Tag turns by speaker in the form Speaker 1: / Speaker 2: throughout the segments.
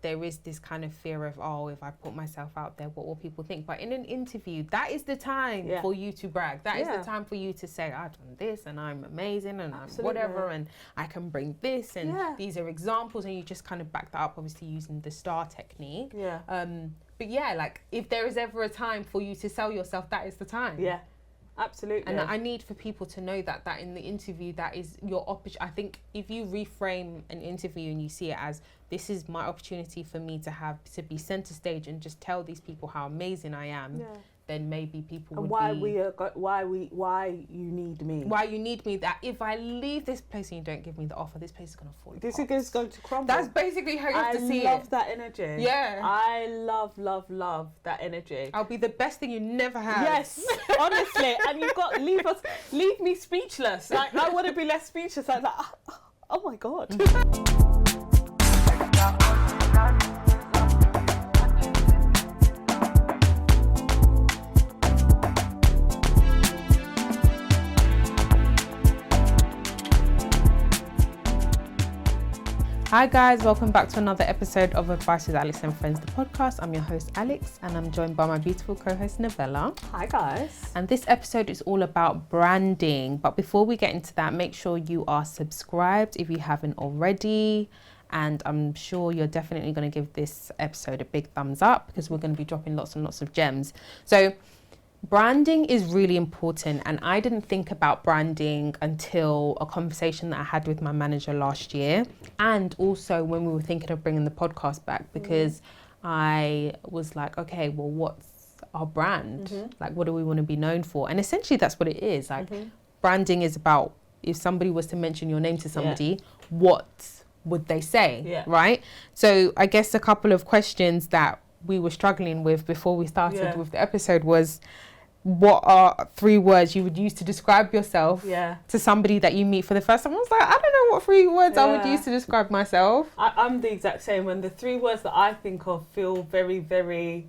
Speaker 1: there is this kind of fear of, oh, if I put myself out there, what will people think? But in an interview, that is the time for you to brag. That is the time for you to say, I've done this and I'm amazing and I'm whatever and I can bring this and these are examples, and you just kind of back that up, obviously using the STAR technique. But yeah, like if there is ever a time for you to sell yourself, that is the time.
Speaker 2: Yeah, absolutely.
Speaker 1: And I need for people to know that in the interview, that is your opportunity. I think if you reframe an interview and you see it as, this is my opportunity for me to be center stage and just tell these people how amazing I am, then maybe people would
Speaker 2: why you need me.
Speaker 1: Why you need me, that if I leave this place and you don't give me the offer, this place is going to fall apart.
Speaker 2: This is going to crumble.
Speaker 1: That's basically how you have to see it.
Speaker 2: I love that energy.
Speaker 1: Yeah.
Speaker 2: I love that energy.
Speaker 1: I'll be the best thing you never had.
Speaker 2: Yes, honestly. And you've got leave me speechless. Like, I want to be less speechless. I'm like, oh my God.
Speaker 1: Hi guys, welcome back to another episode of Advice with Alex and Friends, the podcast. I'm your host Alex and I'm joined by my beautiful co-host Novella.
Speaker 2: Hi guys.
Speaker 1: And this episode is all about branding. But before we get into that, make sure you are subscribed if you haven't already. And I'm sure you're definitely going to give this episode a big thumbs up because we're going to be dropping lots and lots of gems. So branding is really important, and I didn't think about branding until a conversation that I had with my manager last year, and also when we were thinking of bringing the podcast back, because I was like, okay, well, what's our brand? Like, what do we want to be known for? And essentially that's what it is. Like, branding is about, if somebody was to mention your name to somebody, what would they say, right? So I guess a couple of questions that we were struggling with before we started with the episode was, what are 3 words you would use to describe yourself to somebody that you meet for the first time? I was like, I don't know what 3 words I would use to describe myself.
Speaker 2: I'm the exact same. When the 3 words that I think of feel very, very,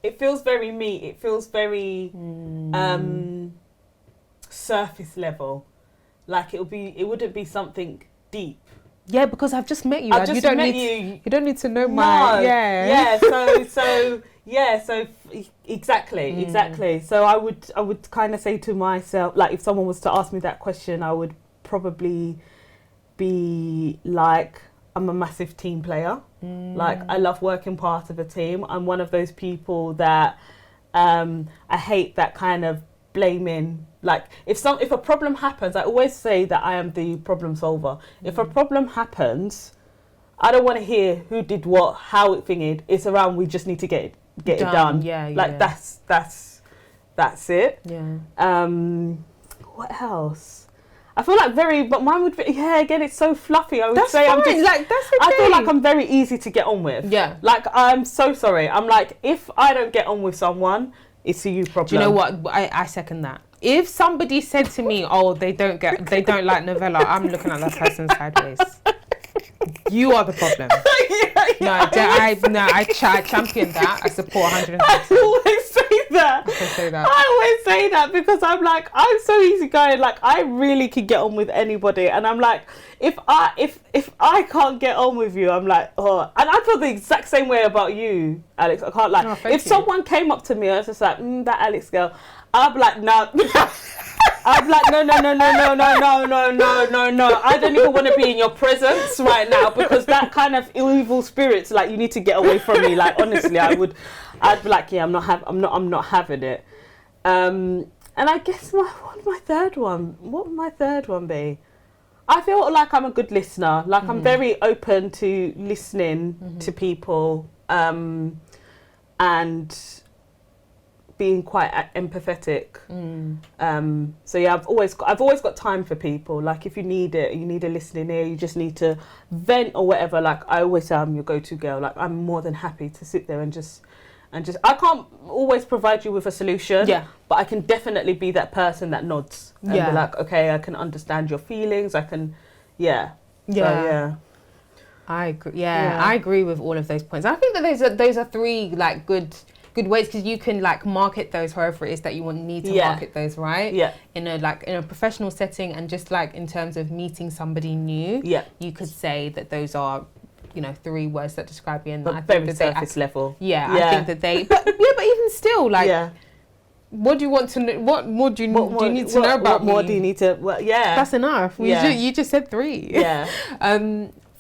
Speaker 2: it feels very me. It feels very surface level. Like it wouldn't be something deep.
Speaker 1: Yeah, because I've just met you.
Speaker 2: I've just met you.
Speaker 1: You don't need to know my...
Speaker 2: So exactly. So I would kind of say to myself, like if someone was to ask me that question, I would probably be like, I'm a massive team player. Like I love working part of a team. I'm one of those people that I hate that kind of blaming. Like if a problem happens, I always say that I am the problem solver. If a problem happens, I don't want to hear who did what, how it thingied. It's around, we just need to get it done. Like that's it. What else? I feel like but mine would be, again, it's so fluffy. I would
Speaker 1: that's
Speaker 2: say
Speaker 1: fine.
Speaker 2: I'm just,
Speaker 1: like, that's okay.
Speaker 2: I feel like I'm very easy to get on with.
Speaker 1: Yeah.
Speaker 2: Like, I'm so sorry. I'm like, if I don't get on with someone, it's a you problem.
Speaker 1: Do you know what? I second that. If somebody said to me, oh, they don't like Novella, I'm looking at that person sideways. You are the problem. I champion that. I support 100%.
Speaker 2: I always say that. I always say that because I'm like, I'm so easygoing. Like, I really can get on with anybody, and I'm like, if I can't get on with you, I'm like, oh. And I feel the exact same way about you, Alex. I can't lie.
Speaker 1: Oh,
Speaker 2: if someone came up to me, I was just like, that Alex girl. I'd be like, no. I'm like, no. I don't even want to be in your presence right now because that kind of evil spirit's like, you need to get away from me. Like, honestly, I'd be like, I'm not having it. And I guess what would my third one be? I feel like I'm a good listener. Like I'm very open to listening to people, and being quite empathetic. So yeah, I've always got time for people. Like if you need a listening ear, you just need to vent or whatever. Like I always say, I'm your go-to girl. Like I'm more than happy to sit there and just I can't always provide you with a solution. Yeah. But I can definitely be that person that nods and be like, okay, I can understand your feelings. I can, So,
Speaker 1: I agree. Yeah, I agree with all of those points. I think that those are 3 like good ways, because you can like market those however it is that you need to market those, right? Yeah. In a professional setting, and just like in terms of meeting somebody new, you could say that those are 3 words that describe you, and
Speaker 2: But
Speaker 1: I
Speaker 2: very
Speaker 1: think that
Speaker 2: surface level.
Speaker 1: I think that they, but even still, like,
Speaker 2: Yeah.
Speaker 1: what do you want to know? What more do you need to know about
Speaker 2: What more
Speaker 1: me?
Speaker 2: do you need to? Well, yeah.
Speaker 1: That's enough. You just said 3.
Speaker 2: Yeah.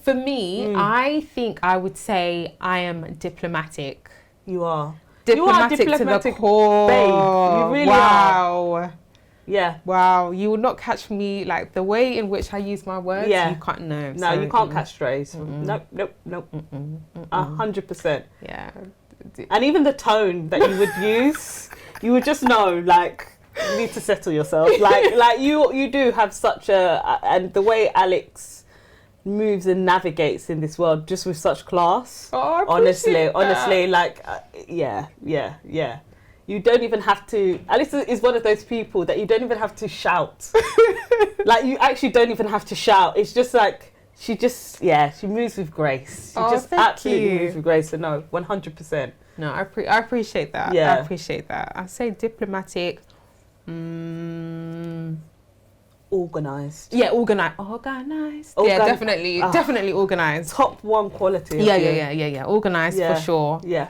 Speaker 1: For me, I think I would say I am diplomatic.
Speaker 2: You are.
Speaker 1: Diplomatic,
Speaker 2: You are diplomatic
Speaker 1: to the core.
Speaker 2: babe. You really
Speaker 1: are.
Speaker 2: Yeah.
Speaker 1: Wow. You will not catch me, like, the way in which I use my words.
Speaker 2: Yeah.
Speaker 1: You can't know.
Speaker 2: No, you can't catch strays. Nope. 100%.
Speaker 1: Yeah.
Speaker 2: And even the tone that you would use, you would just know, like, you need to settle yourself. Like you do have such and the way Alex moves and navigates in this world just with such class.
Speaker 1: Oh, I appreciate
Speaker 2: honestly, like, yeah. You don't even have to. Alex is one of those people that you don't even have to shout. Like, you actually don't even have to shout. It's just like, she moves with grace. She just absolutely moves with grace. So no, 100%.
Speaker 1: No, I appreciate that.
Speaker 2: Yeah.
Speaker 1: I appreciate that. I say diplomatic.
Speaker 2: Organised.
Speaker 1: Yeah, organized. Yeah, definitely organized.
Speaker 2: Top 1 quality.
Speaker 1: Yeah. Organized for sure.
Speaker 2: Yeah.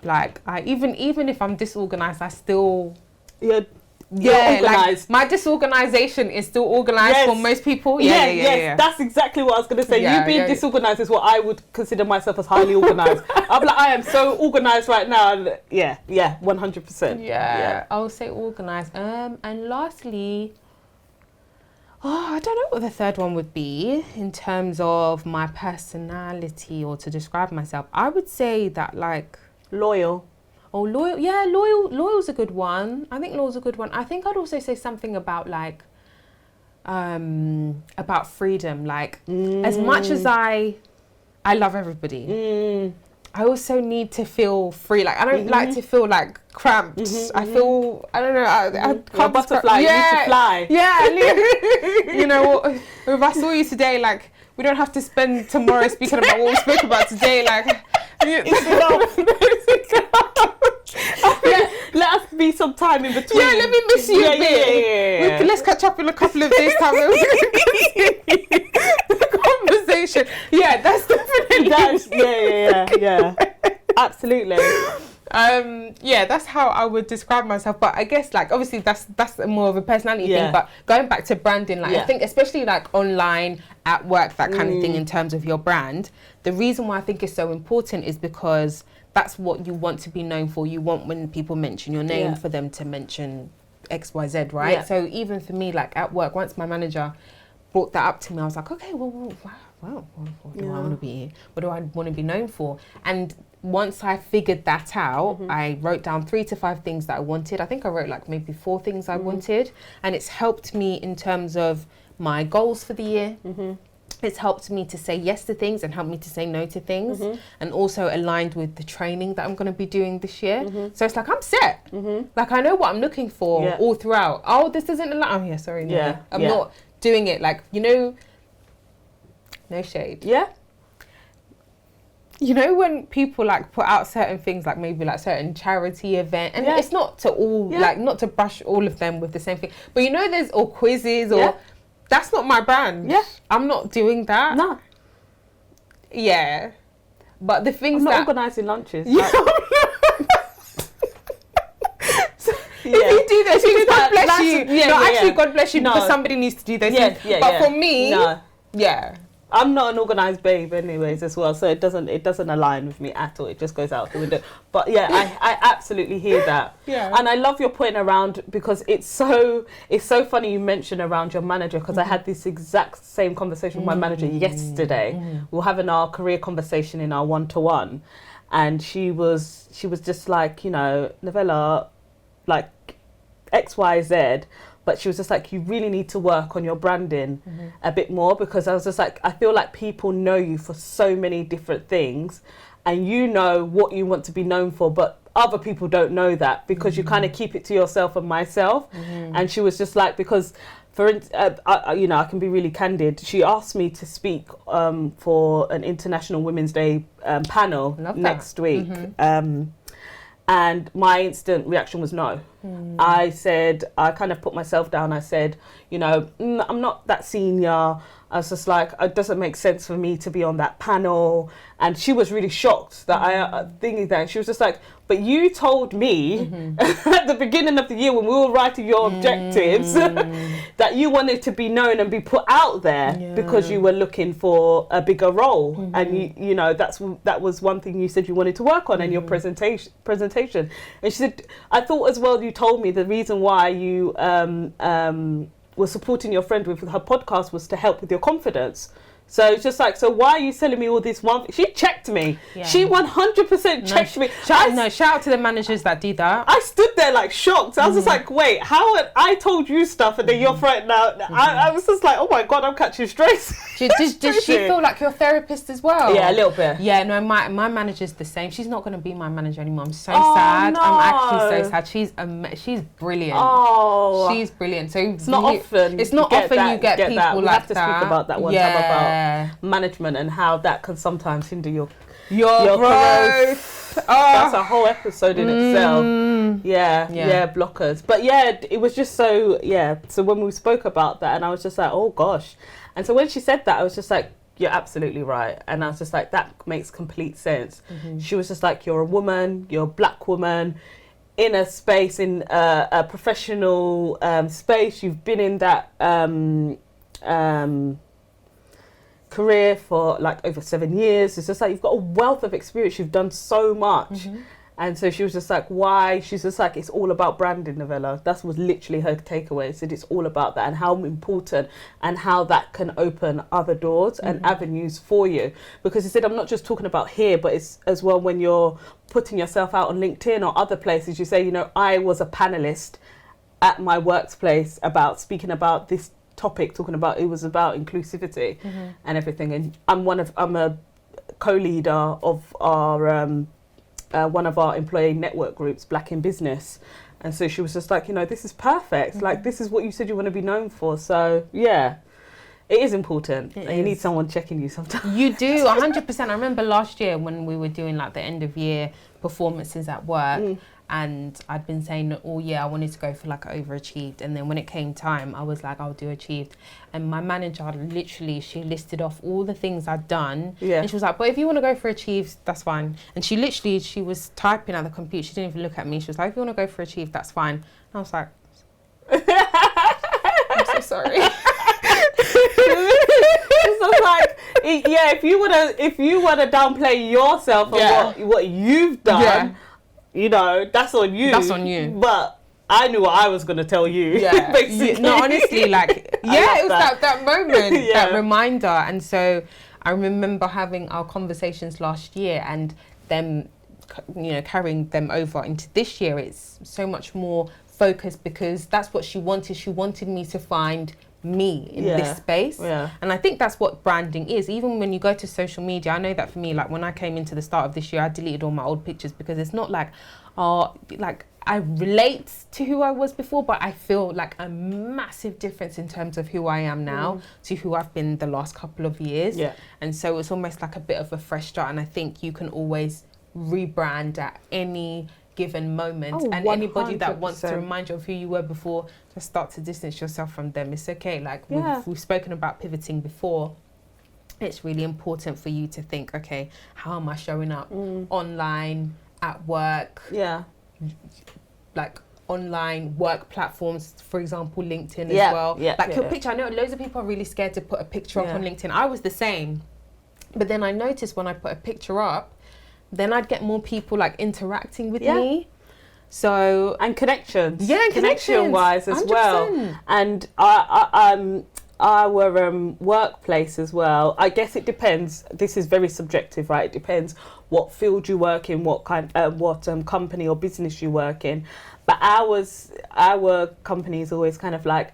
Speaker 1: Like, even if I'm disorganized, I still.
Speaker 2: You're organised.
Speaker 1: Like, my disorganization is still organized for most people. Yeah.
Speaker 2: That's exactly what I was going to say. You being disorganized is what I would consider myself as highly organized. I'm like, I am so organized right now. And 100%.
Speaker 1: Yeah, I would say organized. And lastly, I don't know what the third one would be in terms of my personality or to describe myself. I would say that, like,
Speaker 2: loyal.
Speaker 1: Oh, loyal. Yeah, loyal's a good one. I think loyal's a good one. I think I'd also say something about, like, about freedom. Like, as much as I love everybody, I also need to feel free. Like, I don't like to feel, like, cramped. I feel, I don't know, I can't
Speaker 2: butterfly. You need to fly.
Speaker 1: Yeah. You know, if I saw you today, like, we don't have to spend tomorrow speaking about what we spoke about today. Like,
Speaker 2: it's enough. Let us be some time in between.
Speaker 1: Yeah, let me miss you a bit.
Speaker 2: Yeah.
Speaker 1: Let's catch up in a couple of days' time. The conversation. Yeah, that's definitely.
Speaker 2: Yeah. Absolutely.
Speaker 1: Yeah, that's how I would describe myself. But I guess, like, obviously that's more of a personality thing. But going back to branding, like, I think especially, like, online, at work, that kind of thing, in terms of your brand, the reason why I think it's so important is because that's what you want to be known for. You want, when people mention your name, for them to mention XYZ, right?
Speaker 2: Yeah.
Speaker 1: So even for me, like, at work, once my manager brought that up to me, I was like, okay, well, what do I want to be? What do I want to be known for? And once I figured that out, I wrote down 3 to 5 things that I wanted. I think I wrote, like, maybe 4 things I wanted, and it's helped me in terms of my goals for the year. It's helped me to say yes to things and helped me to say no to things, and also aligned with the training that I'm going to be doing this year. So it's like, I'm set. Like, I know what I'm looking for all throughout. Oh, this doesn't allow. Oh, yeah, sorry. No. I'm not doing it. Like, you know, no shade.
Speaker 2: Yeah.
Speaker 1: You know, when people, like, put out certain things, like maybe like certain charity event, and it's not to all, like, not to brush all of them with the same thing, but you know, there's or quizzes or that's not my brand. Yeah. I'm not doing that.
Speaker 2: No.
Speaker 1: Yeah. But the things
Speaker 2: I'm not
Speaker 1: that
Speaker 2: organising lunches.
Speaker 1: Yeah. If you do those things, God bless you. God bless you, because somebody needs to do those things. But for me, I'm not an organised babe anyways as well, so it doesn't align with me at all. It just goes out the window. But yeah, I absolutely hear that. Yeah.
Speaker 2: And I love your point around, because it's so funny you mention around your manager, because I had this exact same conversation with my manager yesterday. We were having our career conversation in our 1-to-1, and she was just like, you know, Novella, like XYZ. But she was just like, you really need to work on your branding a bit more, because I was just like, I feel like people know you for so many different things, and you know what you want to be known for, but other people don't know that, because you kind of keep it to yourself and myself. And she was just like, because you know, I can be really candid. She asked me to speak for an International Women's Day panel next week. And my instant reaction was no. I kind of put myself down. I said, you know, I'm not that senior. I was just like, it doesn't make sense for me to be on that panel. And she was really shocked that I thinking that. She was just like, but you told me at the beginning of the year when we were writing your objectives that you wanted to be known and be put out there because you were looking for a bigger role. And you know, that was one thing you said you wanted to work on in your presentation. And she said, I thought as well, you told me the reason why you was supporting your friend with her podcast was to help with your confidence. So it's just like, so why are you selling me all this one? She checked me. Yeah. She 100% checked me.
Speaker 1: Shout out to the managers that do that.
Speaker 2: I stood there like shocked. I was just like, wait, how I told you stuff and then you're frightened now. I was just like, oh my God, I'm catching strays.
Speaker 1: Does she feel like your therapist as well?
Speaker 2: Yeah, a little bit.
Speaker 1: Yeah, no, my manager's the same. She's not going to be my manager anymore. I'm so sad. No. I'm actually so sad. She's brilliant. Oh, she's brilliant. So
Speaker 2: it's not often.
Speaker 1: It's not often you get people
Speaker 2: that.
Speaker 1: We
Speaker 2: like
Speaker 1: have
Speaker 2: to
Speaker 1: that.
Speaker 2: Speak about that one time about management and how that can sometimes hinder your
Speaker 1: growth.
Speaker 2: That's a whole episode in itself. Yeah, blockers. But yeah, it was just so so when we spoke about that, and I was just like, oh gosh. And so when she said that, I was just like, you're absolutely right. And I was just like, that makes complete sense. She was just like, you're a woman, you're a black woman in a space, in a professional space. You've been in that career for like over 7 years. It's just like, you've got a wealth of experience. You've done so much. And so she was just like, why? She's just like, it's all about branding, Novella. That was literally her takeaway. She said it's all about that and how important and how that can open other doors and avenues for you. Because he said, I'm not just talking about here, but it's as well when you're putting yourself out on LinkedIn or other places. You say, you know, I was a panelist at my workplace about speaking about this topic, talking about, it was about inclusivity and everything. And I'm a co-leader of our one of our employee network groups, Black in Business. And so she was just like, you know, this is perfect. Like, this is what you said you want to be known for. So yeah, it is important. And you need someone checking you sometimes.
Speaker 1: You do, 100%. I remember last year when we were doing like the end of year performances at work, and I'd been saying all year I wanted to go for like overachieved, and then when it came time I was like, I'll do achieved. And my manager literally, she listed off all the things I'd done, and she was like, but if you want to go for achieved, that's fine. And she was typing at the computer, she didn't even look at me. She was like, if you want to go for achieved, that's fine. And I was like, I'm so sorry.
Speaker 2: It's like, if you wanna downplay yourself and what you've done, you know, that's on you.
Speaker 1: That's on you.
Speaker 2: But I knew what I was going to tell you. Yeah. Basically.
Speaker 1: No, honestly, like, it was that moment, that reminder. And so I remember having our conversations last year and them, you know, carrying them over into this year. It's so much more focused because that's what she wanted. She wanted me to find me in this space. And I think that's what branding is. Even when you go to social media, I know that for me, like when I came into the start of this year, I deleted all my old pictures because it's not like, like I relate to who I was before, but I feel like a massive difference in terms of who I am now to who I've been the last couple of years. And so it's almost like a bit of a fresh start. And I think you can always rebrand at any given moment, and 100%. Anybody that wants to remind you of who you were before, just start to distance yourself from them. It's okay. Like we've spoken about pivoting before. It's really important for you to think, okay, how am I showing up online, at work, like online work platforms, for example, LinkedIn as well. Like your picture, I know loads of people are really scared to put a picture up on LinkedIn. I was the same, but then I noticed when I put a picture up, then I'd get more people like interacting with me. So
Speaker 2: and connections.
Speaker 1: Yeah,
Speaker 2: connection wise as 100%. Well. And our workplace as well. I guess it depends. This is very subjective, right? It depends what field you work in, what company or business you work in. But our company is always kind of like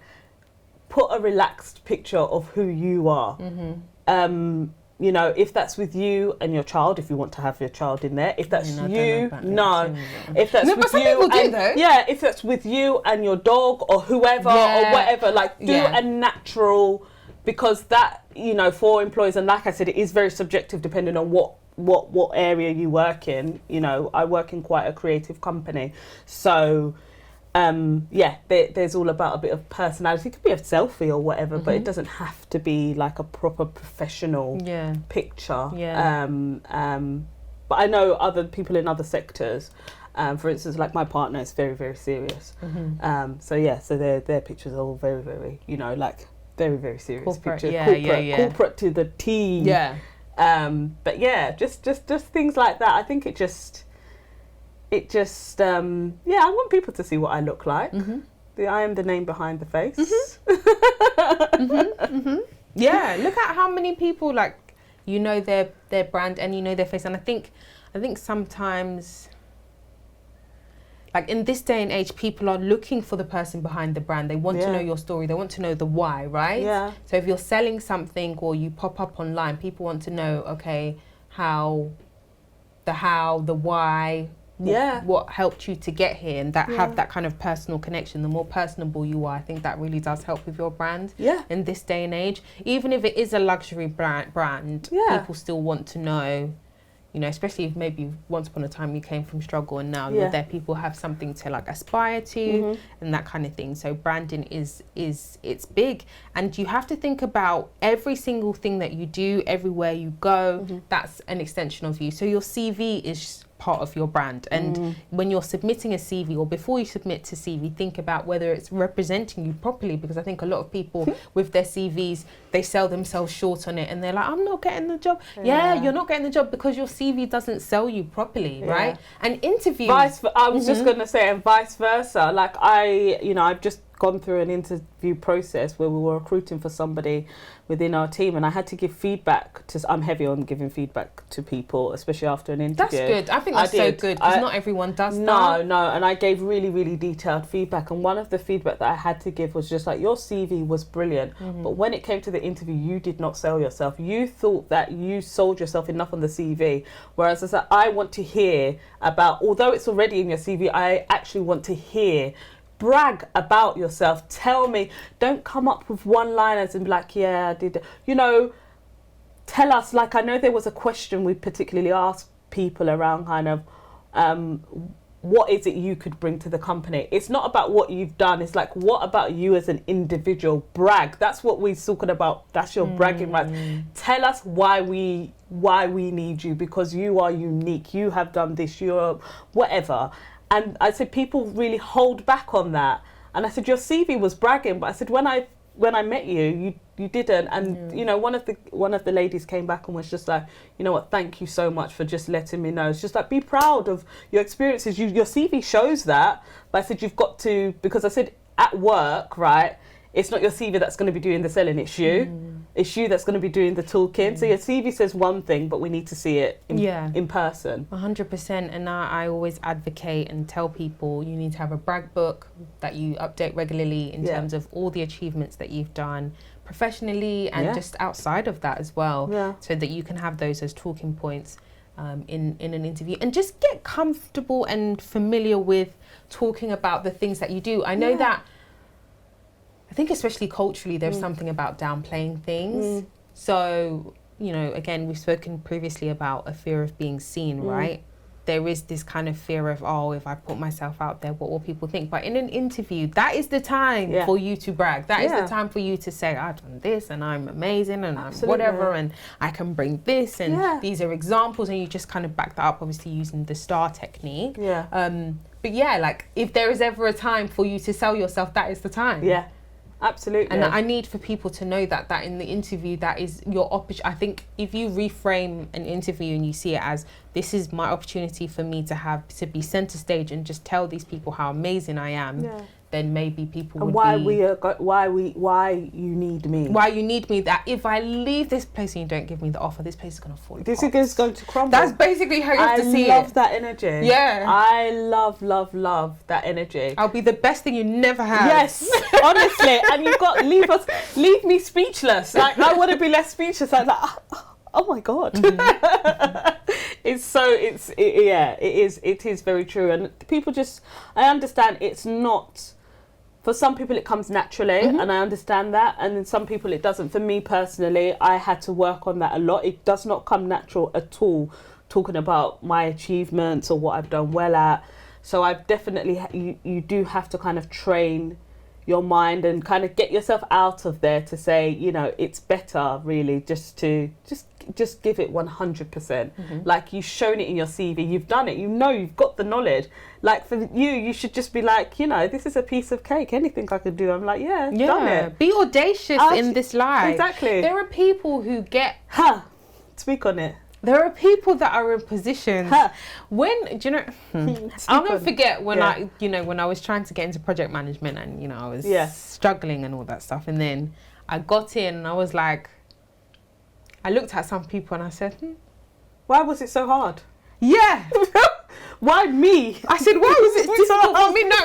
Speaker 2: put a relaxed picture of who you are. You know, if that's with you and your child, if you want to have your child in there, if that's if that's with you, if that's with you and your dog or whoever or whatever, like do a natural, because that, you know, for employees, and like I said, it is very subjective depending on what area you work in. You know, I work in quite a creative company, so there's all about a bit of personality. It could be a selfie or whatever, but it doesn't have to be like a proper professional picture. But I know other people in other sectors, for instance, like my partner is very, very serious. So their pictures are all very, very, like very, very serious
Speaker 1: corporate,
Speaker 2: pictures. Corporate to the T. But just things like that. I think it just I want people to see what I look like. I am the name behind the face.
Speaker 1: Yeah, look at how many people their brand and their face. And I think sometimes, like in this day and age, people are looking for the person behind the brand. They want to know your story. They want to know the why, right? Yeah. So if you're selling something or you pop up online, people want to know, okay, the why, what helped you to get here, and have that kind of personal connection. The more personable you are, I think that really does help with your brand. In this day and age, even if it is a luxury brand, people still want to know. Especially if maybe once upon a time you came from struggle and now you're there, people have something to like aspire to and that kind of thing. So branding it's big, and you have to think about every single thing that you do, everywhere you go, that's an extension of you. So your CV is part of your brand, and when you're submitting a CV, or before you submit to CV, think about whether it's representing you properly, because I think a lot of people with their CVs, they sell themselves short on it and they're like, I'm not getting the job. You're not getting the job because your CV doesn't sell you properly, right? And interviews,
Speaker 2: I was just gonna say, and vice versa. Like I've just gone through an interview process where we were recruiting for somebody within our team, and I had to give feedback I'm heavy on giving feedback to people, especially after an interview.
Speaker 1: That's good. I think that's so good, because not everyone does that.
Speaker 2: No, and I gave really, really detailed feedback, and one of the feedback that I had to give was just like, your CV was brilliant, but when it came to the interview, you did not sell yourself. You thought that you sold yourself enough on the CV, whereas I said, I want to hear about, although it's already in your CV, I actually want to hear, brag about yourself. Tell me, don't come up with one-liners and be like, yeah, I did. Tell us, like, I know there was a question we particularly asked people around kind of, what is it you could bring to the company? It's not about what you've done. It's like, what about you as an individual? Brag. That's what we're talking about. That's your bragging rights. Tell us why we need you, because you are unique. You have done this, you're whatever. And I said, people really hold back on that. And I said, your CV was bragging, but I said, when I met you didn't. And one of the ladies came back and was just like, you know what, thank you so much for just letting me know. It's just like, be proud of your experiences. Your CV shows that. But I said, you've got to, because I said, at work, right, it's not your CV that's going to be doing the selling, it's you. It's you that's going to be doing the talking. So your CV says one thing, but we need to see it in person.
Speaker 1: 100%. And I always advocate and tell people, you need to have a brag book that you update regularly in terms of all the achievements that you've done professionally and just outside of that as well, so that you can have those as talking points in an interview, and just get comfortable and familiar with talking about the things that you do. I know that I think especially culturally, there's something about downplaying things. So, again, we've spoken previously about a fear of being seen, right? There is this kind of fear of, if I put myself out there, what will people think? But in an interview, that is the time for you to brag. That is the time for you to say, I've done this and I'm amazing and I'm whatever and I can bring this and these are examples, and you just kind of back that up, obviously using the STAR technique. But like if there is ever a time for you to sell yourself, that is the time.
Speaker 2: Absolutely.
Speaker 1: And I need for people to know that in the interview, that is your opportunity. I think if you reframe an interview and you see it as, this is my opportunity for me to be center stage and just tell these people how amazing I am, then maybe people would
Speaker 2: why you need me.
Speaker 1: Why you need me, that if I leave this place and you don't give me the offer, this place is going to fall apart.
Speaker 2: This is going to crumble.
Speaker 1: That's basically how you have to see it.
Speaker 2: I love that energy. Yeah. I love that energy.
Speaker 1: I'll be the best thing you never had.
Speaker 2: Yes, honestly. And you've got leave me speechless. Like, I want to be less speechless. Like, oh my God. It is very true. And people I understand it's not, for some people it comes naturally, and I understand that, and in some people it doesn't. For me personally, I had to work on that a lot. It does not come natural at all, talking about my achievements or what I've done well at. So I've definitely, you do have to kind of train your mind and kind of get yourself out of there to say, you know, it's better really just to just give it 100%. Like, you've shown it in your CV, you've done it, you know, you've got the knowledge. Like, for you should just be like, you know, this is a piece of cake, anything I could do. I'm like, done it.
Speaker 1: Be audacious in this life.
Speaker 2: Exactly.
Speaker 1: There are people who get
Speaker 2: speak on it.
Speaker 1: There are people that are in positions when, do you know, I'll never forget when when I was trying to get into project management and, you know, I was struggling and all that stuff. And then I got in and I was like, I looked at some people and I said,
Speaker 2: why was it so hard?
Speaker 1: Yeah.
Speaker 2: Why me?
Speaker 1: I said, why was it difficult for me? No,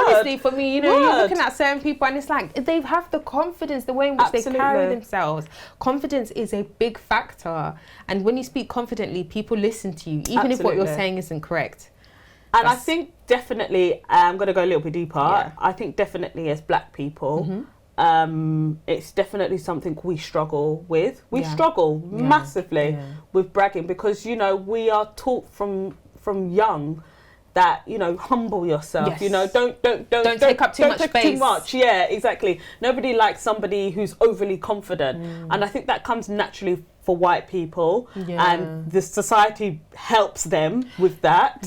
Speaker 1: honestly, for me, you know, you're looking at certain people and it's like, they have the confidence, the way in which they carry themselves. Confidence is a big factor. And when you speak confidently, people listen to you, even if what you're saying isn't correct.
Speaker 2: And I think definitely, I'm going to go a little bit deeper. Yeah. I think definitely as Black people, it's definitely something we struggle with. We struggle massively with bragging because, you know, we are taught from young that, you know, humble yourself. You know, don't
Speaker 1: take up too much space.
Speaker 2: Too much. Yeah, exactly. Nobody likes somebody who's overly confident, and I think that comes naturally for white people, and the society helps them with that.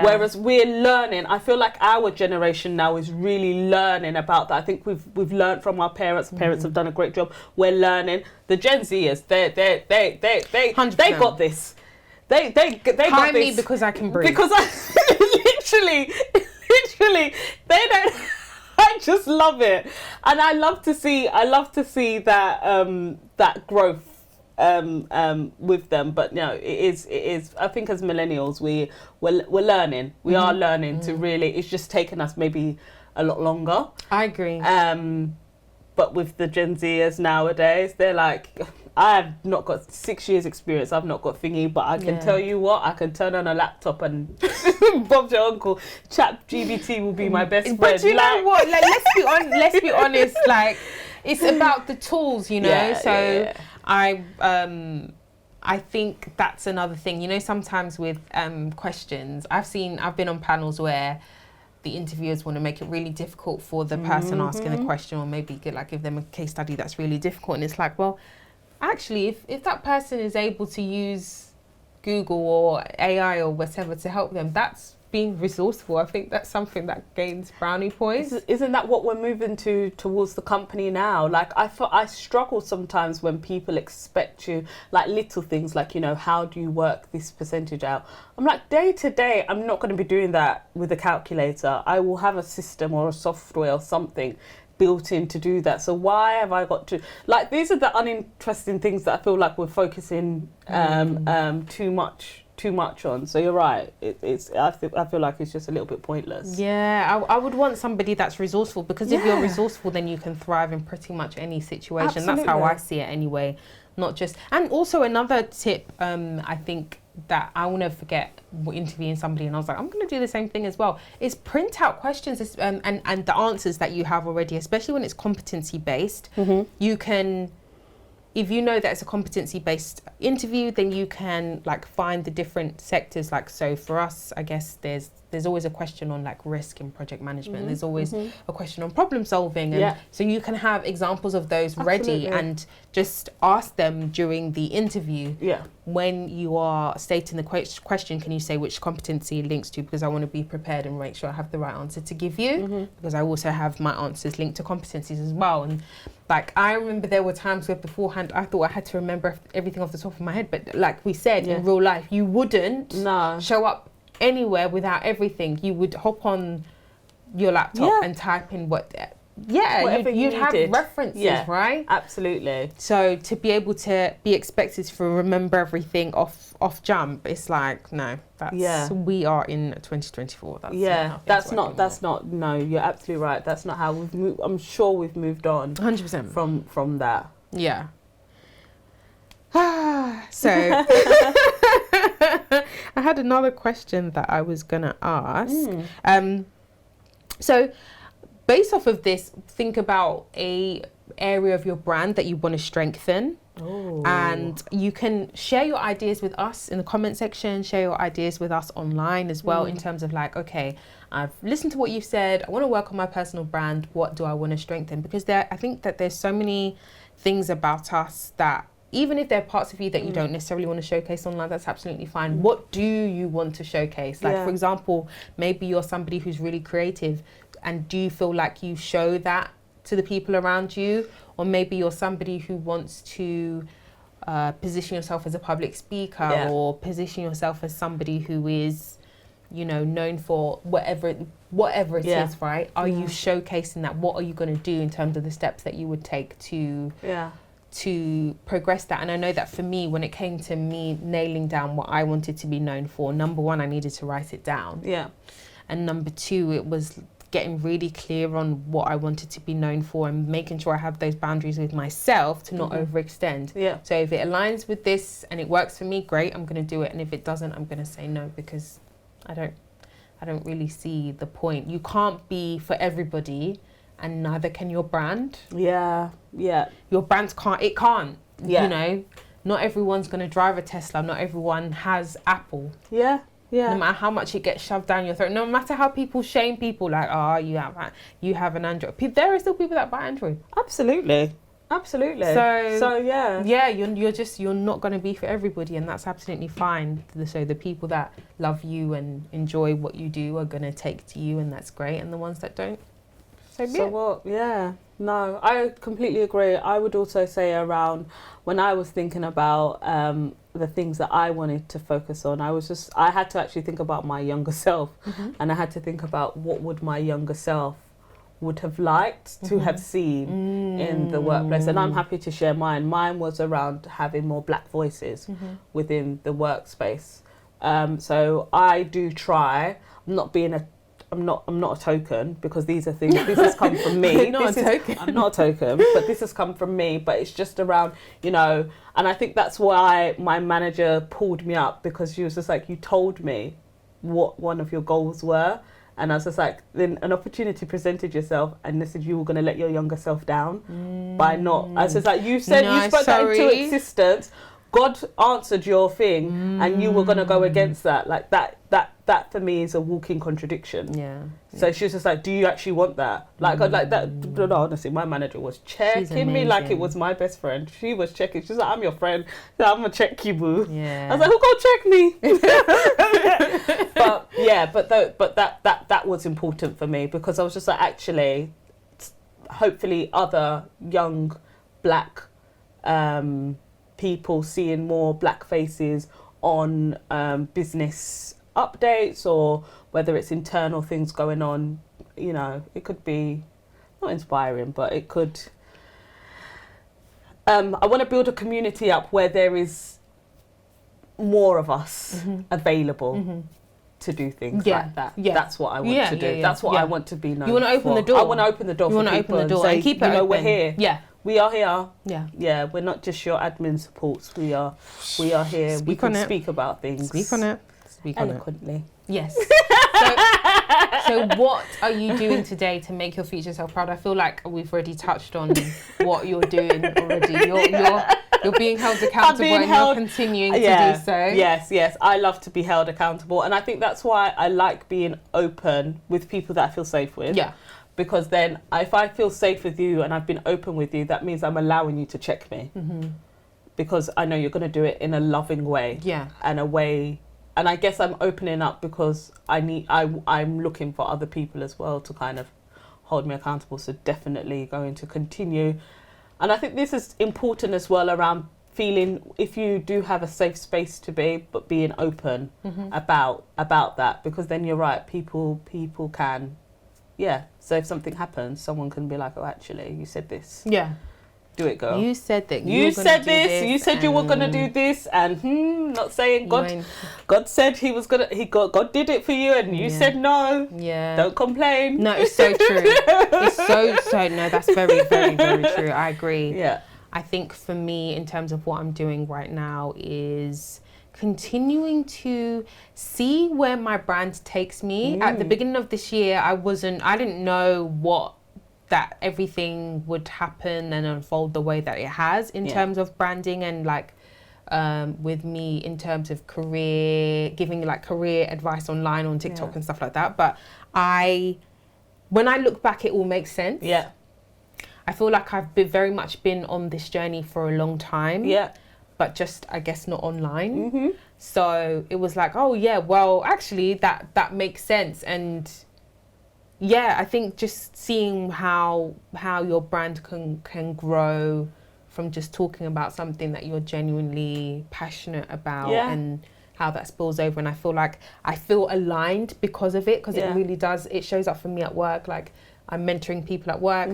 Speaker 2: Whereas we're learning. I feel like our generation now is really learning about that. I think we've learned from our parents. Parents have done a great job. We're learning. The Gen Zers, they got this. They got this.
Speaker 1: Me because I can breathe.
Speaker 2: Because I literally, they don't. I just love it, and I love to see that that growth with them. But no, it is. I think as millennials, we're learning. We are learning to really. It's just taken us maybe a lot longer.
Speaker 1: I agree.
Speaker 2: But with the Gen Zers nowadays, they're like, I have not got 6 years experience, I've not got thingy, but I can tell you what, I can turn on a laptop and Bob's your uncle, ChatGPT will be my best friend.
Speaker 1: But you know what, like, let's be honest, like, it's about the tools, you know, I think that's another thing, you know, sometimes with questions, I've been on panels where the interviewers want to make it really difficult for the person asking the question, or maybe give them a case study that's really difficult. And it's like, well, actually, if that person is able to use Google or AI or whatever to help them, that's being resourceful. I think that's something that gains brownie points.
Speaker 2: Isn't that what we're moving towards the company now? Like, I struggle sometimes when people expect you, like little things like, you know, how do you work this percentage out? I'm like, day to day, I'm not going to be doing that with a calculator. I will have a system or a software or something built in to do that. So why have I got to, like, these are the uninteresting things that I feel like we're focusing too much on. So you're right, I feel like it's just a little bit pointless.
Speaker 1: I would want somebody that's resourceful, because if you're resourceful, then you can thrive in pretty much any situation. Absolutely. That's how I see it anyway. Not just, and also another tip, I think that I will never forget interviewing somebody, and I was like, I'm going to do the same thing as well, is print out questions and the answers that you have already, especially when it's competency based. You can, if you know that it's a competency based interview, then you can like find the different sectors. Like, so for us, I guess there's always a question on like risk in project management. There's always a question on problem solving, and so you can have examples of those ready and just ask them during the interview. When you are stating the question, can you say which competency it links to, because I want to be prepared and make sure I have the right answer to give you, because I also have my answers linked to competencies as well. And like, I remember there were times where beforehand I thought I had to remember everything off the top of my head, but like we said, in real life you wouldn't show up anywhere without everything. You would hop on your laptop and type in you'd have references, right?
Speaker 2: Absolutely.
Speaker 1: So to be able to be expected to remember everything off jump, it's like, no, that's we are in 2024. That's not no, you're absolutely right. That's not how we've moved. I'm sure we've moved on 100%
Speaker 2: from that.
Speaker 1: So I had another question that I was gonna ask. So based off of this, think about a area of your brand that you want to strengthen.
Speaker 2: Oh.
Speaker 1: And you can share your ideas with us in the comment section, share your ideas with us online as well, in terms of like, okay, I've listened to what you've said, I want to work on my personal brand, what do I want to strengthen? Because I think that there's so many things about us that, even if there are parts of you that you don't necessarily want to showcase online, that's absolutely fine. What do you want to showcase? Like, for example, maybe you're somebody who's really creative, and do you feel like you show that to the people around you? Or maybe you're somebody who wants to position yourself as a public speaker, or position yourself as somebody who is, you know, known for whatever it is, right? Are you showcasing that? What are you going to do in terms of the steps that you would take to progress that? And I know that for me, when it came to me nailing down what I wanted to be known for, number one, I needed to write it down. Yeah. And number two, it was getting really clear on what I wanted to be known for, and making sure I have those boundaries with myself to not overextend. Yeah. So if it aligns with this and it works for me, great, I'm going to do it. And if it doesn't, I'm going to say no, because I don't really see the point. You can't be for everybody, and neither can your brand. Yeah. Your brand can't. Yeah. You know, not everyone's going to drive a Tesla. Not everyone has Apple. Yeah. No matter how much it gets shoved down your throat, no matter how people shame people, like, oh, you have an Android. There are still people that buy Android. Absolutely. So yeah, you're not going to be for everybody, and that's absolutely fine. So the people that love you and enjoy what you do are going to take to you, and that's great. And the ones that don't, so what? Yeah. No, I completely agree. I would also say, around when I was thinking about the things that I wanted to focus on, I had to actually think about my younger self, and I had to think about what would my younger self would have liked to have seen in the workplace. And I'm happy to share mine. Mine was around having more black voices within the workspace. So I do try. I'm not a token, because these are things, this has come from me. I'm not a token, but this has come from me. But it's just around, you know, and I think that's why my manager pulled me up, because she was just like, you told me what one of your goals were. And I was just like, then an opportunity presented yourself, and they said you were going to let your younger self down by not. I was just like, you said, you spoke that into existence. God answered your thing, and you were going to go against that. Like that for me is a walking contradiction. Yeah. So she was just like, do you actually want that? Like that. No, honestly, my manager was checking me like it was my best friend. She was checking. She's like, I'm your friend. So I'm going to check you, boo. Yeah. I was like, who gonna check me? But yeah, but that was important for me, because I was just like, actually, hopefully other young black people seeing more black faces on business updates, or whether it's internal things going on, you know, it could be not inspiring, but it could. I want to build a community up where there is more of us available to do things like that. Yeah. That's what I want to do. That's what I want to be known. You want to open the door. I want to open the door. You want to open the door and keep it open. We're here. Yeah. We are here. Yeah. We're not just your admin supports. We are here. We can speak about things. Speak on it. Speak eloquently. Yes. So what are you doing today to make your future self proud? I feel like we've already touched on what you're doing already. You're being held accountable, and you're continuing to do so. Yes. I love to be held accountable, and I think that's why I like being open with people that I feel safe with. Yeah. Because then if I feel safe with you and I've been open with you, that means I'm allowing you to check me. Because I know you're going to do it in a loving way. Yeah. And a way. And I guess I'm opening up because I'm looking for other people as well to kind of hold me accountable. So definitely going to continue. And I think this is important as well, around feeling, if you do have a safe space to be, but being open about that, because then you're right, people can. Yeah, so if something happens, someone can be like, oh, actually, you said this. Yeah. Do it, girl. You said that you said this. You said you were going to do this, and not saying God said he was going to, God did it for you, and you said no. Yeah. Don't complain. No, it's so true. It's so, no, that's very, very, very true. I agree. Yeah. I think for me, in terms of what I'm doing right now, is continuing to see where my brand takes me. At the beginning of this year, I didn't know what that everything would happen and unfold the way that it has in terms of branding and like with me in terms of giving like career advice online on TikTok and stuff like that. But when I look back, it all makes sense.
Speaker 2: Yeah.
Speaker 1: I feel like I've very much been on this journey for a long time.
Speaker 2: Yeah.
Speaker 1: But just, I guess, not online.
Speaker 2: Mm-hmm.
Speaker 1: So it was like, oh yeah, well, actually that makes sense. And yeah, I think just seeing how your brand can grow from just talking about something that you're genuinely passionate about and how that spills over. And I feel aligned because of it, because it really does. It shows up for me at work. Like I'm mentoring people at work.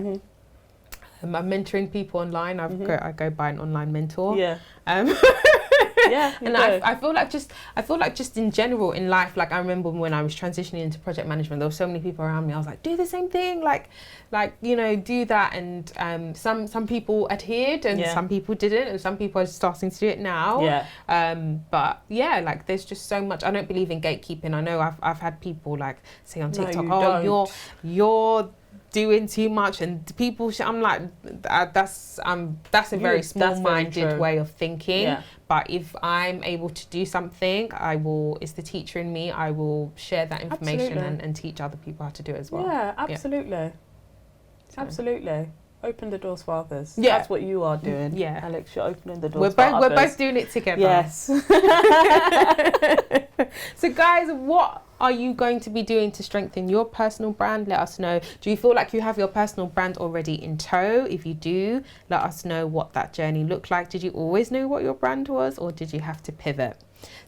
Speaker 1: I'm mentoring people online. I go by an online mentor.
Speaker 2: Yeah.
Speaker 1: And I feel like just in general in life, like I remember when I was transitioning into project management, there were so many people around me. I was like, do the same thing, like do that. And some people adhered and some people didn't, and some people are starting to do it now. But yeah, like there's just so much. I don't believe in gatekeeping. I know I've had people like say on TikTok, you're doing too much, and people I'm like, that's a very small-minded way of thinking. But if I'm able to do something, it's the teacher in me, I will share that information and teach other people how to do it as well. Absolutely. Open the doors for others. That's what you are doing. Alex, you're opening the doors for others. We're both doing it together.
Speaker 2: Yes.
Speaker 1: So guys, what are you going to be doing to strengthen your personal brand? Let us know. Do you feel like you have your personal brand already in tow? If you do, let us know what that journey looked like. Did you always know what your brand was, or did you have to pivot?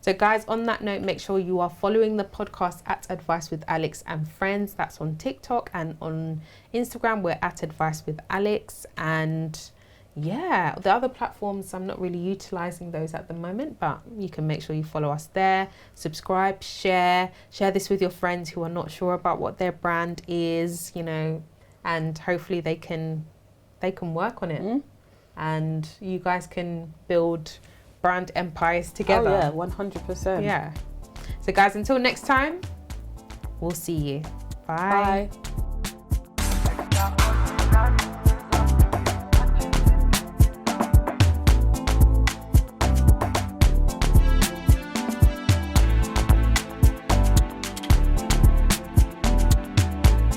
Speaker 1: So guys, on that note, make sure you are following the podcast at Advice with Alex and Friends. That's on TikTok, and on Instagram we're at Advice with Alex. And yeah, the other platforms, I'm not really utilizing those at the moment, but you can make sure you follow us there, subscribe, share this with your friends who are not sure about what their brand is, and hopefully they can work on it. And you guys can build brand empires together.
Speaker 2: Oh yeah, 100%.
Speaker 1: Yeah. So guys, until next time, we'll see you. Bye.
Speaker 2: Bye.